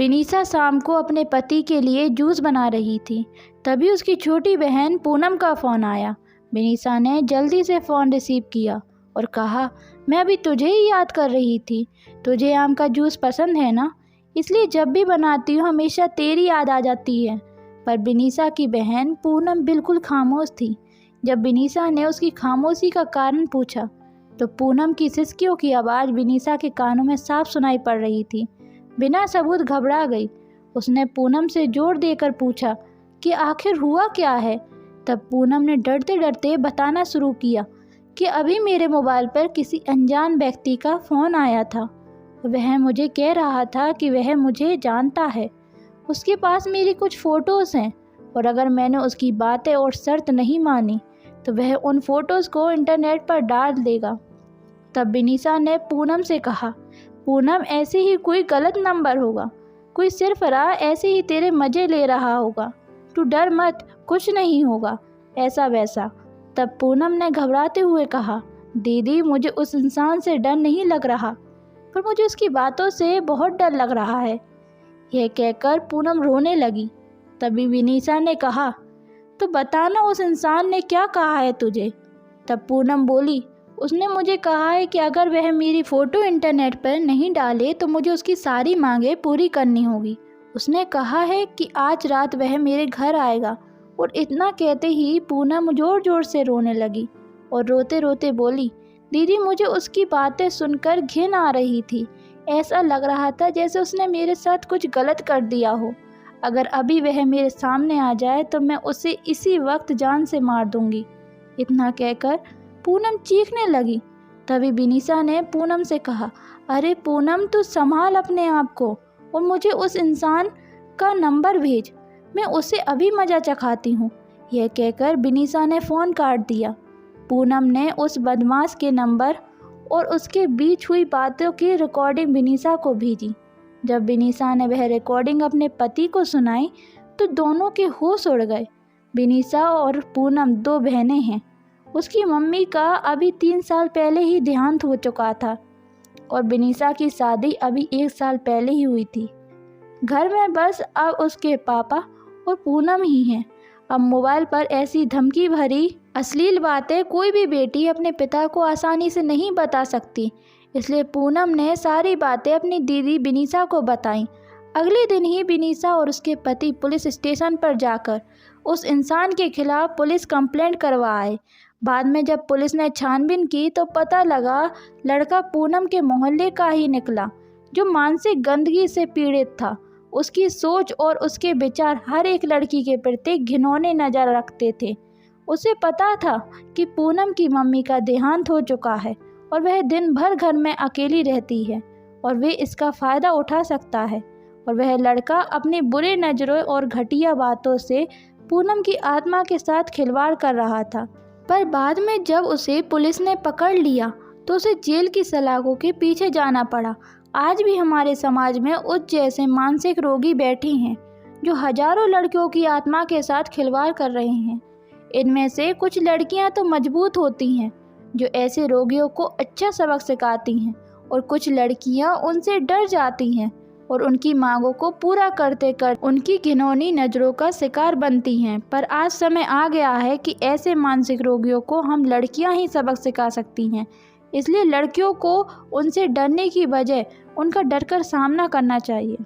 बिनीसा शाम को अपने पति के लिए जूस बना रही थी। तभी उसकी छोटी बहन पूनम का फ़ोन आया। बिनीसा ने जल्दी से फ़ोन रिसीव किया और कहा, मैं अभी तुझे ही याद कर रही थी। तुझे आम का जूस पसंद है ना, इसलिए जब भी बनाती हूँ हमेशा तेरी याद आ जाती है। पर बिनीसा की बहन पूनम बिल्कुल खामोश थी। जब बिनीसा ने उसकी खामोशी का कारण पूछा तो पूनम की सिसकियों की आवाज़ बिनीसा के कानों में साफ सुनाई पड़ रही थी। बिना सबूत घबरा गई। उसने पूनम से जोर देकर पूछा कि आखिर हुआ क्या है। तब पूनम ने डरते डरते बताना शुरू किया कि अभी मेरे मोबाइल पर किसी अनजान व्यक्ति का फ़ोन आया था। वह मुझे कह रहा था कि वह मुझे जानता है। उसके पास मेरी कुछ फ़ोटोज़ हैं और अगर मैंने उसकी बातें और शर्त नहीं मानी तो वह उन फ़ोटोज़ को इंटरनेट पर डाल देगा। तब बिनीसा ने पूनम से कहा, पूनम ऐसे ही कोई गलत नंबर होगा, कोई सरफराज ऐसे ही तेरे मज़े ले रहा होगा। तू डर मत, कुछ नहीं होगा ऐसा वैसा। तब पूनम ने घबराते हुए कहा, दीदी मुझे उस इंसान से डर नहीं लग रहा, पर मुझे उसकी बातों से बहुत डर लग रहा है। यह कहकर पूनम रोने लगी। तभी बिनीसा ने कहा, तो बताना उस इंसान ने क्या कहा है तुझे। तब पूनम बोली, उसने मुझे कहा है कि अगर वह मेरी फ़ोटो इंटरनेट पर नहीं डाले तो मुझे उसकी सारी मांगें पूरी करनी होगी। उसने कहा है कि आज रात वह मेरे घर आएगा। और इतना कहते ही पूनम ज़ोर ज़ोर से रोने लगी और रोते रोते बोली, दीदी मुझे उसकी बातें सुनकर घिन आ रही थी। ऐसा लग रहा था जैसे उसने मेरे साथ कुछ गलत कर दिया हो। अगर अभी वह मेरे सामने आ जाए तो मैं उसे इसी वक्त जान से मार दूंगी। इतना कहकर पूनम चीखने लगी। तभी बिनीसा ने पूनम से कहा, अरे पूनम तू संभाल अपने आप को और मुझे उस इंसान का नंबर भेज, मैं उसे अभी मज़ा चखाती हूँ। यह कहकर बिनीसा ने फ़ोन काट दिया। पूनम ने उस बदमाश के नंबर और उसके बीच हुई बातों की रिकॉर्डिंग बिनीसा को भेजी। जब बिनीसा ने वह रिकॉर्डिंग अपने पति को सुनाई तो दोनों के होश उड़ गए। बिनीसा और पूनम दो बहनें हैं। उसकी मम्मी का अभी 3 साल पहले ही देहांत हो चुका था और बिनीसा की शादी अभी 1 साल पहले ही हुई थी। घर में बस अब उसके पापा और पूनम ही हैं। अब मोबाइल पर ऐसी धमकी भरी अश्लील बातें कोई भी बेटी अपने पिता को आसानी से नहीं बता सकती, इसलिए पूनम ने सारी बातें अपनी दीदी बिनीसा को बताईं। अगले दिन ही बिनीसा और उसके पति पुलिस स्टेशन पर जाकर उस इंसान के खिलाफ पुलिस कंप्लेंट करवाए। बाद में जब पुलिस ने छानबीन की तो पता लगा लड़का पूनम के मोहल्ले का ही निकला, जो मानसिक गंदगी से पीड़ित था। उसकी सोच और उसके विचार हर एक लड़की के प्रति घिनौने नज़र रखते थे। उसे पता था कि पूनम की मम्मी का देहांत हो चुका है और वह दिन भर घर में अकेली रहती है और वे इसका फ़ायदा उठा सकता है। और वह लड़का अपनी बुरे नज़रों और घटिया बातों से पूनम की आत्मा के साथ खिलवाड़ कर रहा था। पर बाद में जब उसे पुलिस ने पकड़ लिया तो उसे जेल की सलाखों के पीछे जाना पड़ा। आज भी हमारे समाज में उस जैसे मानसिक रोगी बैठे हैं जो हजारों लड़कियों की आत्मा के साथ खिलवाड़ कर रहे हैं। इनमें से कुछ लड़कियां तो मजबूत होती हैं जो ऐसे रोगियों को अच्छा सबक सिखाती हैं और कुछ लड़कियां उनसे डर जाती हैं और उनकी मांगों को पूरा करते कर उनकी घिनौनी नज़रों का शिकार बनती हैं। पर आज समय आ गया है कि ऐसे मानसिक रोगियों को हम लड़कियां ही सबक सिखा सकती हैं। इसलिए लड़कियों को उनसे डरने की बजाय उनका डरकर सामना करना चाहिए।